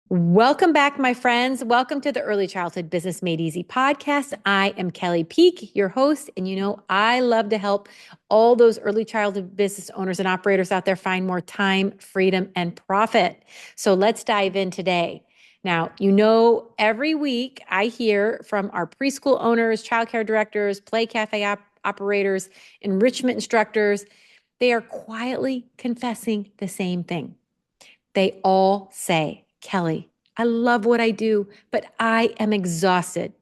Welcome back, my friends. Welcome to the Early Childhood Business Made Easy podcast. I am Kelly Peak, your host. And I love to help all those early childhood business owners and operators out there find more time, freedom, and profit. So let's dive in today. Now, every week I hear from our preschool owners, childcare directors, play cafe operators, enrichment instructors. They are quietly confessing the same thing. They all say, Kelly, I love what I do, but I am exhausted.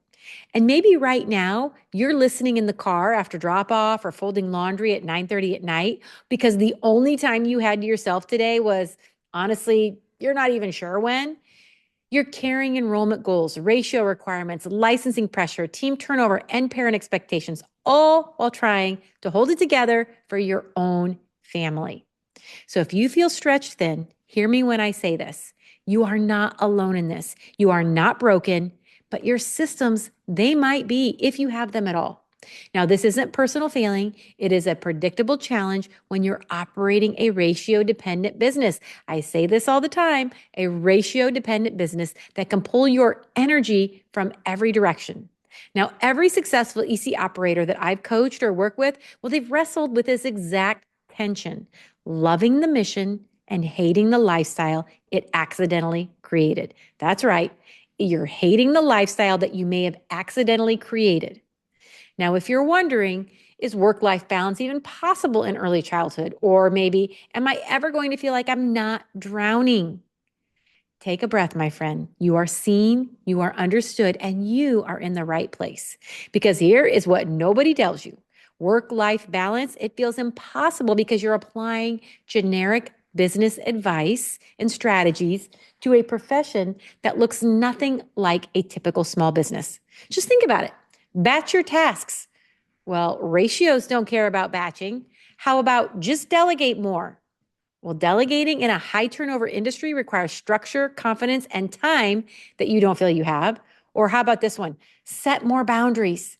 And maybe right now you're listening in the car after drop off or folding laundry at 9:30 at night because the only time you had to yourself today was honestly, you're not even sure when. You're carrying enrollment goals, ratio requirements, licensing pressure, team turnover, and parent expectations, all while trying to hold it together for your own family. So if you feel stretched thin, hear me when I say this. You are not alone in this. You are not broken, but your systems, they might be if you have them at all. Now, this isn't personal failing. It is a predictable challenge when you're operating a ratio dependent business. I say this all the time, a ratio dependent business that can pull your energy from every direction. Now, every successful EC operator that I've coached or worked with, well, they've wrestled with this exact tension, loving the mission and hating the lifestyle it accidentally created. That's right. You're hating the lifestyle that you may have accidentally created. Now, if you're wondering, is work-life balance even possible in early childhood? Or maybe, am I ever going to feel like I'm not drowning? Take a breath, my friend. You are seen, you are understood, and you are in the right place. Because here is what nobody tells you. Work-life balance, it feels impossible because you're applying generic business advice and strategies to a profession that looks nothing like a typical small business. Just think about it. Batch your tasks. Well, ratios don't care about batching. How about just delegate more? Well, delegating in a high turnover industry requires structure, confidence, and time that you don't feel you have. Or how about this one? Set more boundaries.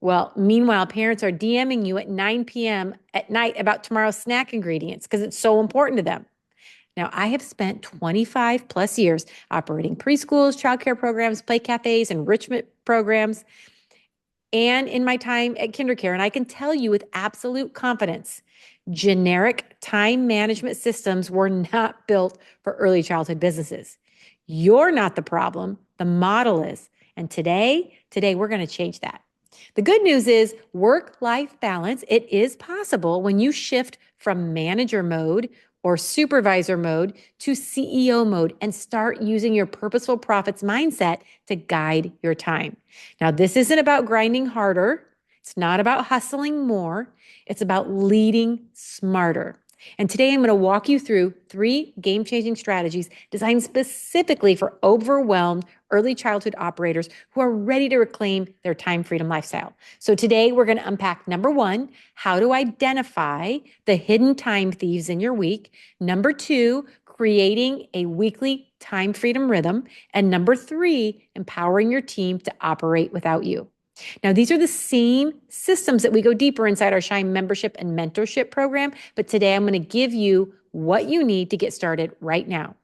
Well, meanwhile, parents are DMing you at 9 p.m. at night about tomorrow's snack ingredients because it's so important to them. Now, I have spent 25 plus years operating preschools, childcare programs, play cafes, enrichment programs, and in my time at KinderCare. And I can tell you with absolute confidence, generic time management systems were not built for early childhood businesses. You're not the problem, the model is. And today we're going to change that. The good news is work-life balance, it is possible when you shift from manager mode or supervisor mode to CEO mode and start using your purposeful profits mindset to guide your time. Now, this isn't about grinding harder. It's not about hustling more. It's about leading smarter. And today I'm going to walk you through 3 game-changing strategies designed specifically for overwhelmed early childhood operators who are ready to reclaim their time freedom lifestyle. So today we're going to unpack number 1, how to identify the hidden time thieves in your week. Number 2, creating a weekly time freedom rhythm. And number 3, empowering your team to operate without you. Now, these are the same systems that we go deeper inside our Shine membership and mentorship program, but today I'm going to give you what you need to get started right now.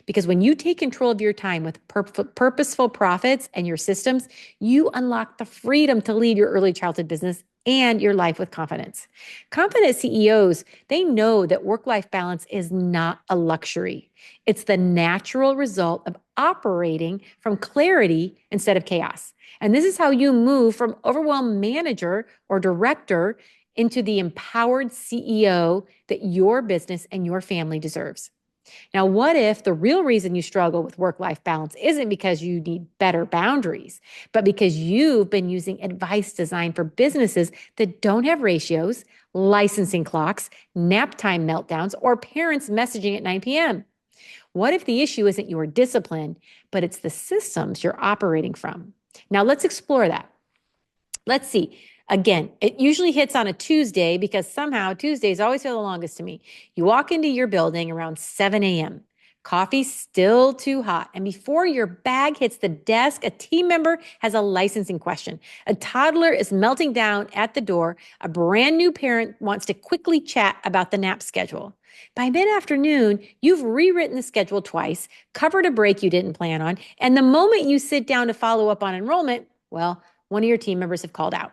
Because when you take control of your time with purposeful profits and your systems, you unlock the freedom to lead your early childhood business and your life with confidence. Confident CEOs, they know that work-life balance is not a luxury. It's the natural result of operating from clarity instead of chaos. And this is how you move from overwhelmed manager or director into the empowered CEO that your business and your family deserves. Now, what if the real reason you struggle with work-life balance isn't because you need better boundaries, but because you've been using advice designed for businesses that don't have ratios, licensing clocks, nap time meltdowns, or parents messaging at 9 p.m.? What if the issue isn't your discipline, but it's the systems you're operating from? Now, let's explore that. Let's see. Again, it usually hits on a Tuesday because somehow Tuesdays always feel the longest to me. You walk into your building around 7 a.m. Coffee's still too hot. And before your bag hits the desk, a team member has a licensing question. A toddler is melting down at the door. A brand new parent wants to quickly chat about the nap schedule. By mid-afternoon, you've rewritten the schedule twice, covered a break you didn't plan on, and the moment you sit down to follow up on enrollment, well, one of your team members have called out.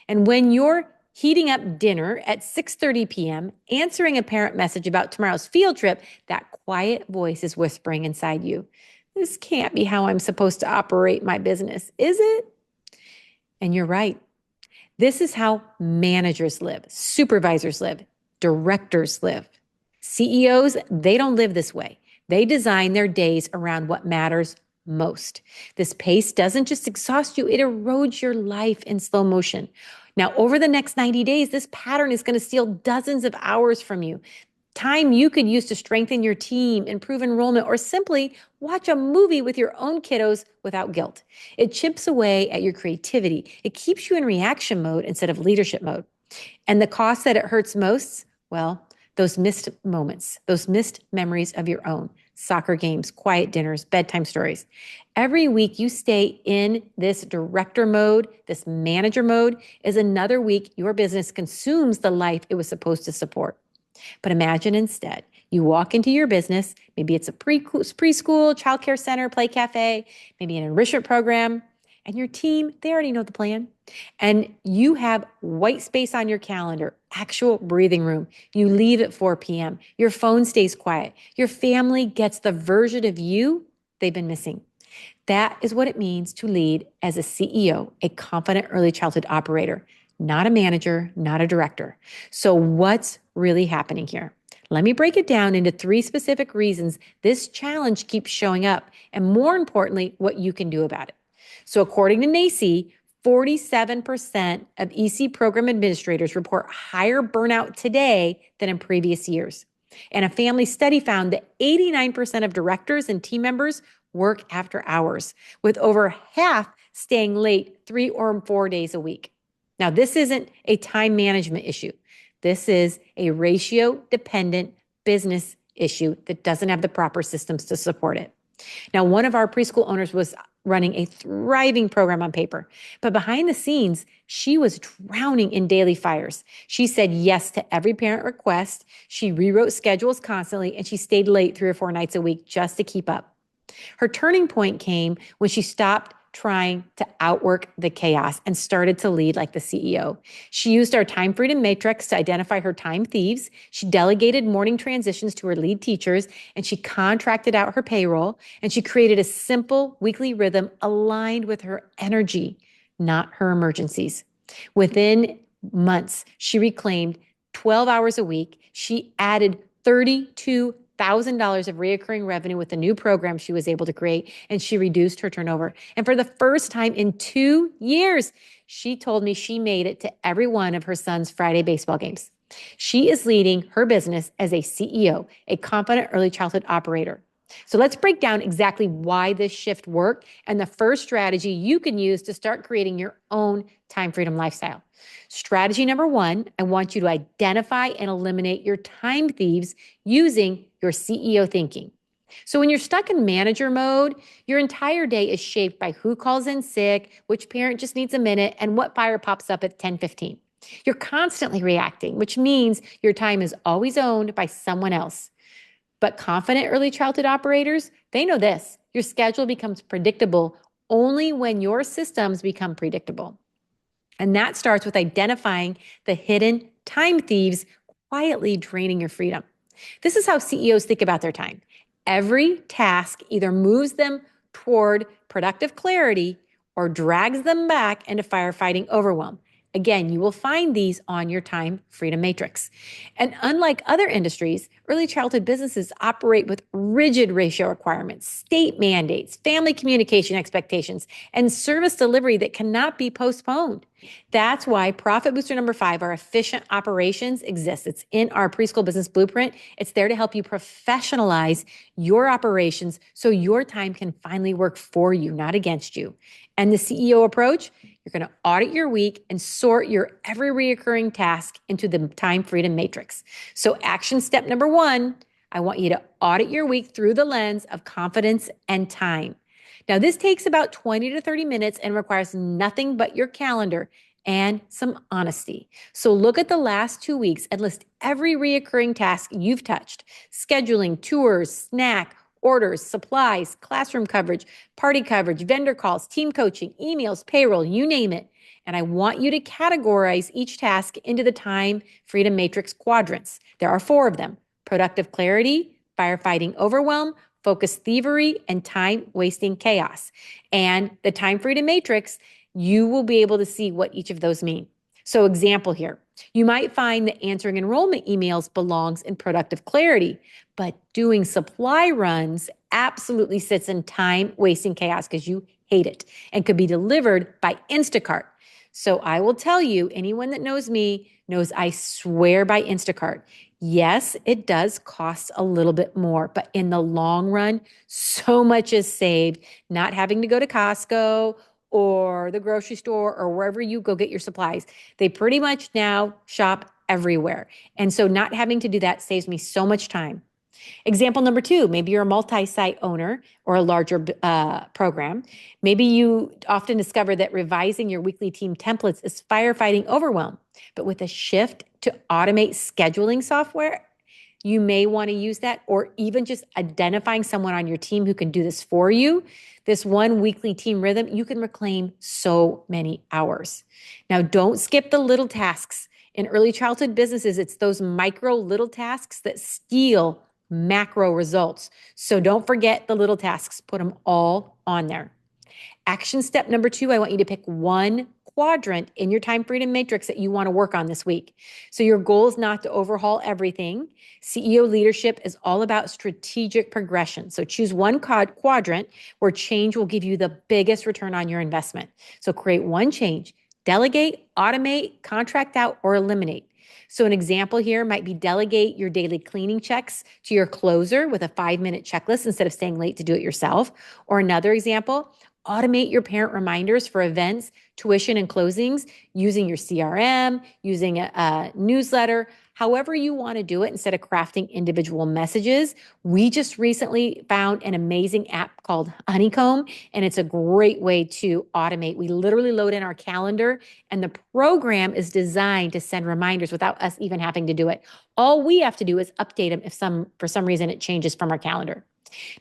And when you're heating up dinner at 6:30 p.m., answering a parent message about tomorrow's field trip, that quiet voice is whispering inside you, this can't be how I'm supposed to operate my business, is it? And you're right. This is how managers live, supervisors live, directors live. CEOs, they don't live this way. They design their days around what matters most. This pace doesn't just exhaust you, it erodes your life in slow motion. Now, over the next 90 days, this pattern is going to steal dozens of hours from you. Time you could use to strengthen your team, improve enrollment, or simply watch a movie with your own kiddos without guilt. It chips away at your creativity. It keeps you in reaction mode instead of leadership mode. And the cost that it hurts most, well, those missed moments, those missed memories of your own, soccer games, quiet dinners, bedtime stories. Every week you stay in this director mode, this manager mode, is another week your business consumes the life it was supposed to support. But imagine instead, you walk into your business, maybe it's a preschool, childcare center, play cafe, maybe an enrichment program, and your team, they already know the plan. And you have white space on your calendar, actual breathing room. You leave at 4 p.m. Your phone stays quiet. Your family gets the version of you they've been missing. That is what it means to lead as a CEO, a confident early childhood operator, not a manager, not a director. So what's really happening here? Let me break it down into 3 specific reasons this challenge keeps showing up, and more importantly, what you can do about it. So according to NACCE, 47% of EC program administrators report higher burnout today than in previous years. And a family study found that 89% of directors and team members work after hours, with over half staying late 3 or 4 days a week. Now, this isn't a time management issue. This is a ratio-dependent business issue that doesn't have the proper systems to support it. Now, one of our preschool owners was running a thriving program on paper, but behind the scenes, she was drowning in daily fires. She said yes to every parent request. She rewrote schedules constantly, and she stayed late 3 or 4 nights a week just to keep up. Her turning point came when she stopped trying to outwork the chaos and started to lead like the CEO. She used our Time+Freedom matrix to identify her time thieves. She delegated morning transitions to her lead teachers, and she contracted out her payroll, and she created a simple weekly rhythm aligned with her energy, not her emergencies. Within months, she reclaimed 12 hours a week. She added $32,000 of reoccurring revenue with the new program she was able to create, and she reduced her turnover. And for the first time in 2 years, she told me she made it to every one of her son's Friday baseball games. She is leading her business as a CEO, a confident early childhood operator. So let's break down exactly why this shift worked and the first strategy you can use to start creating your own time freedom lifestyle. Strategy number 1, I want you to identify and eliminate your time thieves using your CEO thinking. So when you're stuck in manager mode, your entire day is shaped by who calls in sick, which parent just needs a minute, and what fire pops up at 10:15. You're constantly reacting, which means your time is always owned by someone else. But confident early childhood operators, they know this. Your schedule becomes predictable only when your systems become predictable. And that starts with identifying the hidden time thieves quietly draining your freedom. This is how CEOs think about their time. Every task either moves them toward productive clarity or drags them back into firefighting overwhelm. Again, you will find these on your time freedom matrix. And unlike other industries, early childhood businesses operate with rigid ratio requirements, state mandates, family communication expectations, and service delivery that cannot be postponed. That's why profit booster number 5, our efficient operations, exists. It's in our preschool business blueprint. It's there to help you professionalize your operations so your time can finally work for you, not against you. And the CEO approach, you're going to audit your week and sort your every reoccurring task into the time freedom matrix. So action step number 1, I want you to audit your week through the lens of confidence and time. Now, this takes about 20 to 30 minutes and requires nothing but your calendar and some honesty. So look at the last 2 weeks and list every reoccurring task you've touched: scheduling, tours, snack, orders, supplies, classroom coverage, party coverage, vendor calls, team coaching, emails, payroll, you name it. And I want you to categorize each task into the time freedom matrix quadrants. There are 4 of them: productive clarity, firefighting overwhelm, focused thievery, and time wasting chaos. And the time freedom matrix, you will be able to see what each of those mean. So example here, you might find that answering enrollment emails belongs in productive clarity, but doing supply runs absolutely sits in time wasting chaos because you hate it and could be delivered by Instacart. So I will tell you, anyone that knows me knows I swear by Instacart. Yes, it does cost a little bit more, but in the long run, so much is saved not having to go to Costco or the grocery store or wherever you go get your supplies. They pretty much now shop everywhere. And so not having to do that saves me so much time. Example number 2, maybe you're a multi-site owner or a larger program. Maybe you often discover that revising your weekly team templates is firefighting overwhelm. But with a shift to automate scheduling software, you may want to use that, or even just identifying someone on your team who can do this for you. This one weekly team rhythm, you can reclaim so many hours. Now, don't skip the little tasks. In early childhood businesses, it's those micro little tasks that steal macro results. So don't forget the little tasks, put them all on there. Action step number 2, I want you to pick one quadrant in your time freedom matrix that you want to work on this week. So your goal is not to overhaul everything. CEO leadership is all about strategic progression. So choose one quadrant where change will give you the biggest return on your investment. So create one change: delegate, automate, contract out, or eliminate. So an example here might be delegate your daily cleaning checks to your closer with a 5-minute checklist instead of staying late to do it yourself. Or another example, automate your parent reminders for events, tuition, and closings using your CRM, using a newsletter, however you want to do it instead of crafting individual messages. We just recently found an amazing app called Honeycomb, and it's a great way to automate. We literally load in our calendar, and the program is designed to send reminders without us even having to do it. All we have to do is update them if for some reason it changes from our calendar.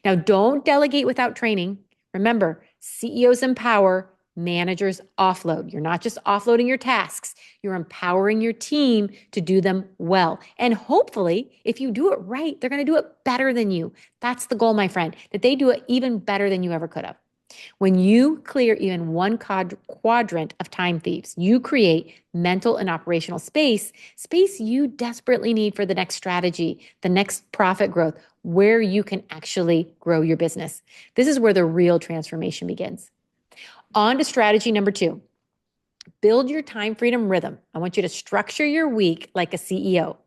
Now, don't delegate without training. Remember, CEOs empower, managers offload. You're not just offloading your tasks, you're empowering your team to do them well. And hopefully, if you do it right, they're going to do it better than you. That's the goal, my friend, that they do it even better than you ever could have. When you clear even one quadrant of time thieves, you create mental and operational space you desperately need for the next strategy, the next profit growth, where you can actually grow your business. This is where the real transformation begins. On to strategy number 2. Build your time freedom rhythm. I want you to structure your week like a CEO.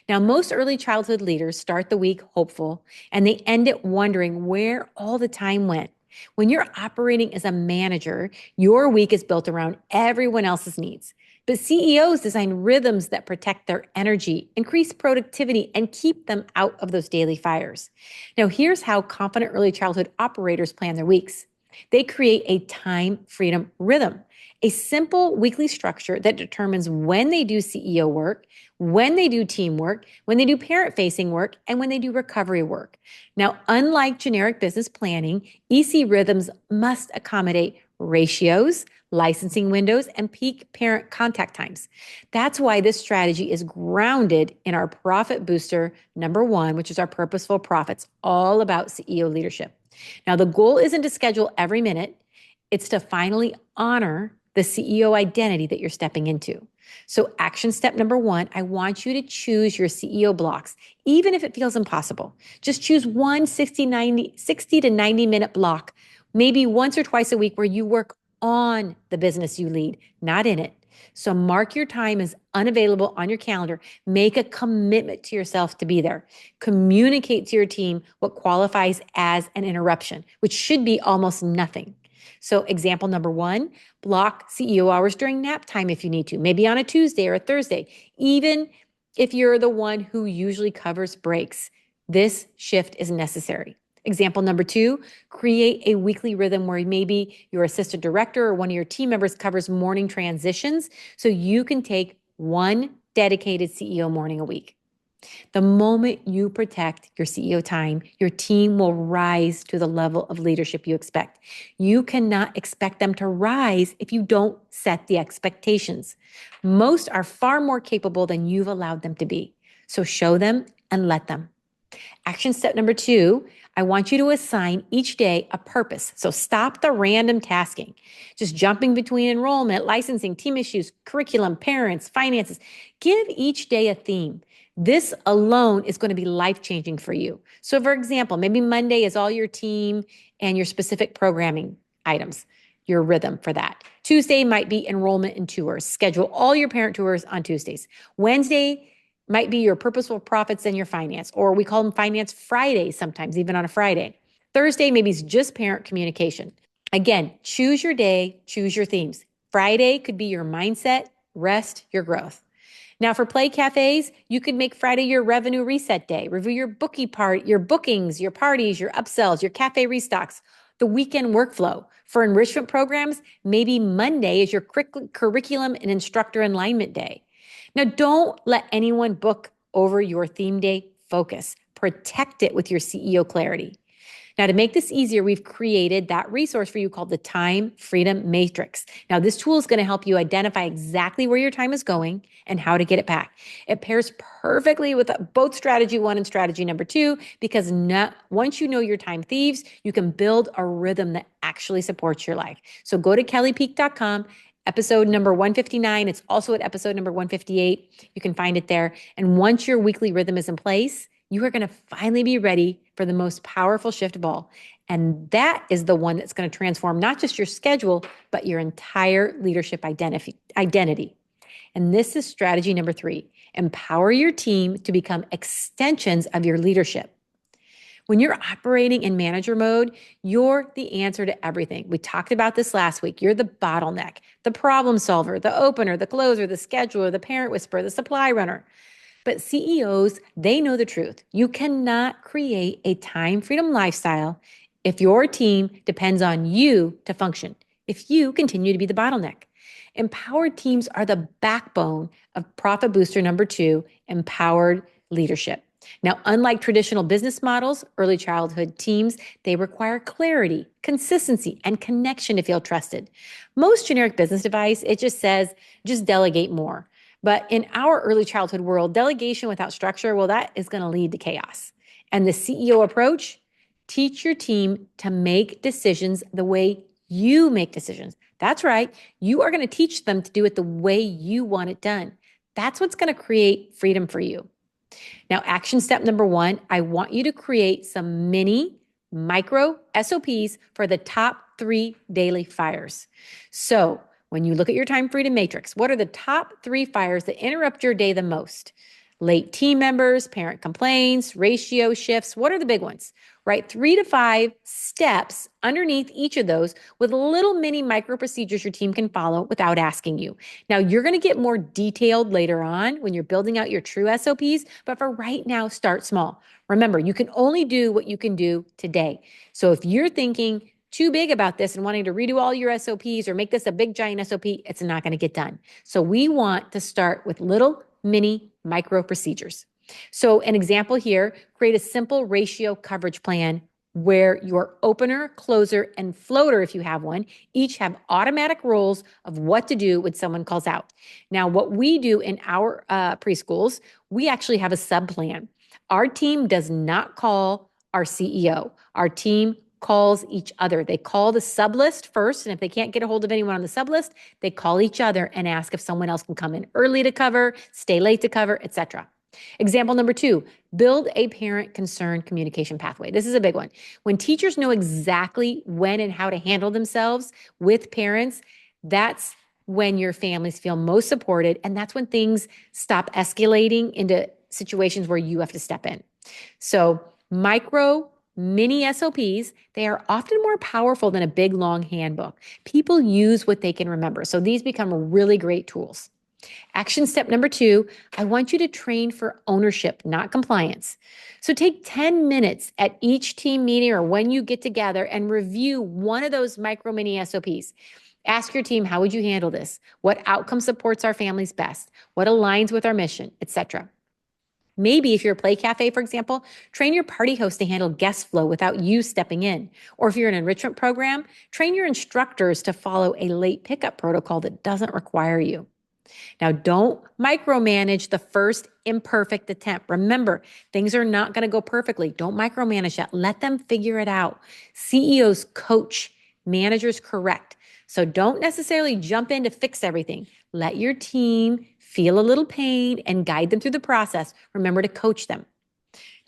Now, most early childhood leaders start the week hopeful, and they end it wondering where all the time went. When you're operating as a manager, your week is built around everyone else's needs. But CEOs design rhythms that protect their energy, increase productivity, and keep them out of those daily fires. Now, here's how confident early childhood operators plan their weeks. They create a time freedom rhythm, a simple weekly structure that determines when they do CEO work, when they do teamwork, when they do parent-facing work, and when they do recovery work. Now, unlike generic business planning, EC rhythms must accommodate ratios, licensing windows, and peak parent contact times. That's why this strategy is grounded in our profit booster number 1, which is our purposeful profits, all about CEO leadership. Now, the goal isn't to schedule every minute. It's to finally honor the CEO identity that you're stepping into. So action step number 1, I want you to choose your CEO blocks, even if it feels impossible. Just choose one 60 to 90 minute block, maybe once or twice a week, where you work on the business you lead, not in it. So mark your time as unavailable on your calendar. Make a commitment to yourself to be there. Communicate to your team what qualifies as an interruption, which should be almost nothing. So example number 1, block CEO hours during nap time if you need to, maybe on a Tuesday or a Thursday, even if you're the one who usually covers breaks. This shift is necessary. Example number 2, create a weekly rhythm where maybe your assistant director or one of your team members covers morning transitions so you can take one dedicated CEO morning a week. The moment you protect your CEO time, your team will rise to the level of leadership you expect. You cannot expect them to rise if you don't set the expectations. Most are far more capable than you've allowed them to be. So show them and let them. Action step number 2, I want you to assign each day a purpose. So stop the random tasking, just jumping between enrollment, licensing, team issues, curriculum, parents, finances. Give each day a theme. This alone is going to be life-changing for you. So for example, maybe Monday is all your team and your specific programming items, your rhythm for that. Tuesday might be enrollment and tours. Schedule all your parent tours on Tuesdays. Wednesday might be your purposeful profits and your finance, or we call them finance Fridays sometimes, even on a Friday. Thursday, maybe it's just parent communication. Again, choose your day, choose your themes. Friday could be your mindset, rest, your growth. Now for play cafes, you could make Friday your revenue reset day. Review your your bookings, your parties, your upsells, your cafe restocks, the weekend workflow. For enrichment programs, maybe Monday is your curriculum and instructor alignment day. Now, don't let anyone book over your theme day focus. Protect it with your CEO clarity. Now, to make this easier, we've created that resource for you called the Time+Freedom Matrix. Now, this tool is going to help you identify exactly where your time is going and how to get it back. It pairs perfectly with both strategy 1 and strategy number 2 because once you know your time thieves, you can build a rhythm that actually supports your life. So go to kellypeak.com. Episode number 159. It's also at episode number 158. You can find it there. And once your weekly rhythm is in place, you are going to finally be ready for the most powerful shift of all. And that is the one that's going to transform not just your schedule, but your entire leadership identity. And this is strategy number 3. Empower your team to become extensions of your leadership. When you're operating in manager mode, you're the answer to everything. We talked about this last week. You're the bottleneck, the problem solver, the opener, the closer, the scheduler, the parent whisperer, the supply runner. But CEOs, they know the truth. You cannot create a time freedom lifestyle if your team depends on you to function, if you continue to be the bottleneck. Empowered teams are the backbone of profit booster number 2, empowered leadership. Now, unlike traditional business models, early childhood teams, they require clarity, consistency, and connection to feel trusted. Most generic business advice, it just says, just delegate more. But in our early childhood world, delegation without structure, well, that is going to lead to chaos. And the CEO approach, teach your team to make decisions the way you make decisions. That's right. You are going to teach them to do it the way you want it done. That's what's going to create freedom for you. Now, action step number 1, I want you to create some micro SOPs for the top 3 daily fires. So when you look at your time freedom matrix, what are the top 3 fires that interrupt your day the most? Late team members, parent complaints, ratio shifts. What are the big ones? Write 3 to 5 steps underneath each of those with little mini micro procedures your team can follow without asking you. Now, you're going to get more detailed later on when you're building out your true SOPs, but for right now, start small. Remember, you can only do what you can do today. So if you're thinking too big about this and wanting to redo all your SOPs or make this a big giant SOP, it's not going to get done. So we want to start with little mini micro procedures. So an example here, create a simple ratio coverage plan where your opener, closer, and floater, if you have one, each have automatic roles of what to do when someone calls out. Now, what we do in our preschools, we actually have a sub plan. Our team does not call our CEO. Our team calls each other. They call the sub list first, and if they can't get a hold of anyone on the sub list, they call each other and ask if someone else can come in early to cover, stay late to cover, etc. Example number 2, build a parent concern communication pathway. This is a big one. When teachers know exactly when and how to handle themselves with parents, that's when your families feel most supported, and that's when things stop escalating into situations where you have to step in. So mini SOPs, they are often more powerful than a big, long handbook. People use what they can remember. So these become really great tools. Action step number 2, I want you to train for ownership, not compliance. So take 10 minutes at each team meeting or when you get together and review one of those micro mini SOPs. Ask your team, how would you handle this? What outcome supports our families best? What aligns with our mission, etc. Maybe if you're a play cafe, for example, train your party host to handle guest flow without you stepping in. Or if you're an enrichment program, train your instructors to follow a late pickup protocol that doesn't require you. Now, don't micromanage the first imperfect attempt. Remember, things are not going to go perfectly. Don't micromanage that. Let them figure it out. CEOs coach, managers correct. So don't necessarily jump in to fix everything. Let your team feel a little pain and guide them through the process. Remember to coach them.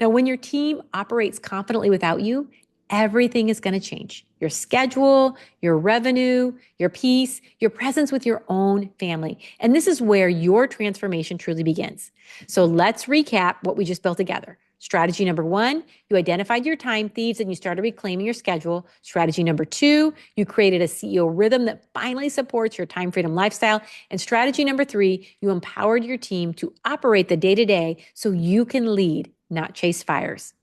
Now, when your team operates confidently without you, everything is going to change. Your schedule, your revenue, your peace, your presence with your own family. And this is where your transformation truly begins. So let's recap what we just built together. Strategy number 1, you identified your time thieves and you started reclaiming your schedule. Strategy number 2, you created a CEO rhythm that finally supports your time freedom lifestyle. And strategy number 3, you empowered your team to operate the day-to-day so you can lead, not chase fires.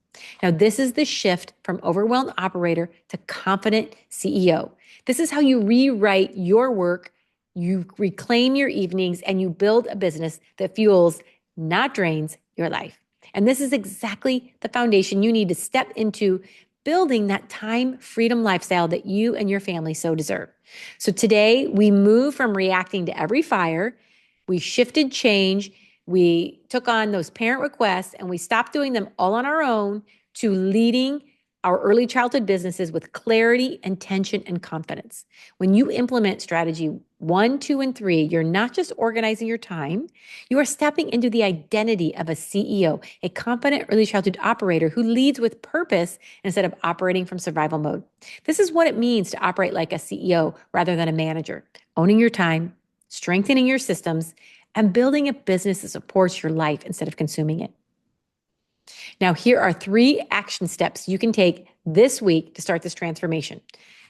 Now, this is the shift from overwhelmed operator to confident CEO. This is how you rewrite your work, you reclaim your evenings, and you build a business that fuels, not drains, your life. And this is exactly the foundation you need to step into building that time freedom lifestyle that you and your family so deserve. So today, we move from reacting to every fire, we shifted change, we took on those parent requests, and we stopped doing them all on our own to leading our early childhood businesses with clarity, intention, and confidence. When you implement strategy 1, 2, and 3, you're not just organizing your time, you are stepping into the identity of a CEO, a confident early childhood operator who leads with purpose instead of operating from survival mode. This is what it means to operate like a CEO rather than a manager, owning your time, strengthening your systems, and building a business that supports your life instead of consuming it. Now, here are 3 action steps you can take this week to start this transformation.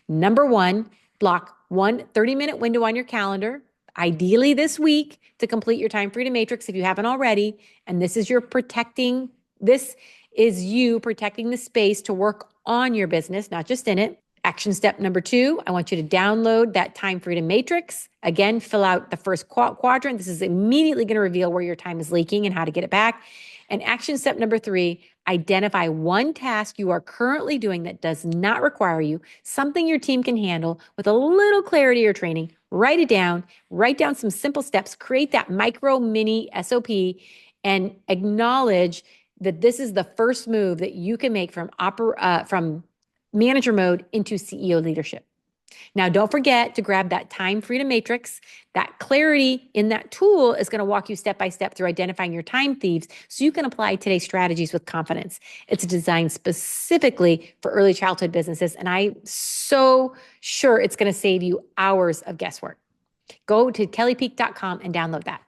Number 1, block one 30-minute window on your calendar, ideally this week, to complete your time freedom matrix if you haven't already. And this is you protecting the space to work on your business, not just in it. Action step number 2, I want you to download that time freedom matrix. Again, fill out the first quadrant. This is immediately going to reveal where your time is leaking and how to get it back. And action step number 3, identify one task you are currently doing that does not require you, something your team can handle with a little clarity or training. Write it down, write down some simple steps, create that micro mini SOP, and acknowledge that this is the first move that you can make from manager mode into CEO leadership. Now, don't forget to grab that time freedom matrix. That clarity in that tool is going to walk you step by step through identifying your time thieves so you can apply today's strategies with confidence. It's designed specifically for early childhood businesses, and I'm so sure it's going to save you hours of guesswork. Go to kellypeak.com and download that.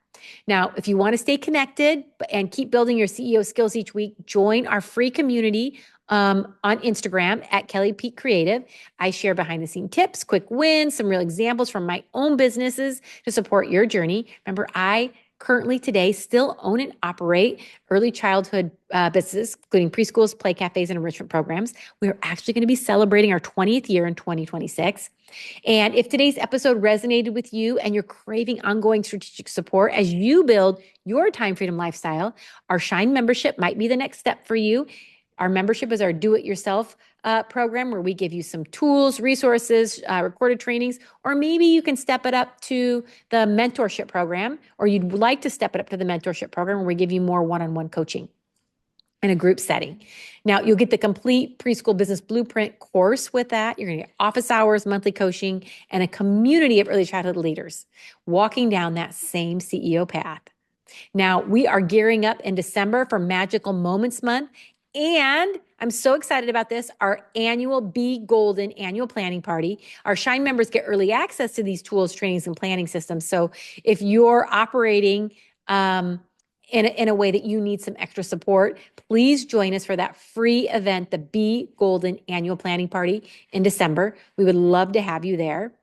Now, if you want to stay connected and keep building your CEO skills each week, join our free community on Instagram at Kelly Peak Creative. I share behind the scene tips, quick wins, some real examples from my own businesses to support your journey. Remember, I currently today still own and operate early childhood businesses, including preschools, play cafes, and enrichment programs. We're actually going to be celebrating our 20th year in 2026. And if today's episode resonated with you and you're craving ongoing strategic support as you build your time freedom lifestyle, our Shine membership might be the next step for you. Our membership is our do-it-yourself program where we give you some tools, resources, recorded trainings, or maybe you can step it up to the mentorship program, or you'd like to step it up to the mentorship program where we give you more one-on-one coaching in a group setting. Now, you'll get the complete preschool business blueprint course with that. You're going to get office hours, monthly coaching, and a community of early childhood leaders walking down that same CEO path. Now, we are gearing up in December for Magical Moments Month. And I'm so excited about this, our annual Be Golden annual planning party. Our Shine members get early access to these tools, trainings, and planning systems. So if you're operating in a way that you need some extra support, please join us for that free event, the Be Golden annual planning party in December. We would love to have you there.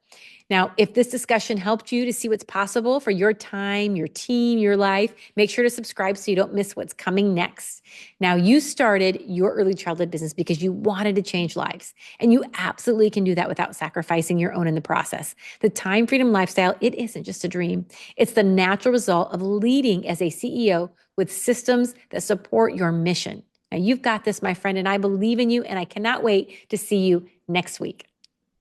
Now, if this discussion helped you to see what's possible for your time, your team, your life, make sure to subscribe so you don't miss what's coming next. Now, you started your early childhood business because you wanted to change lives, and you absolutely can do that without sacrificing your own in the process. The time freedom lifestyle, it isn't just a dream. It's the natural result of leading as a CEO with systems that support your mission. Now, you've got this, my friend, and I believe in you, and I cannot wait to see you next week.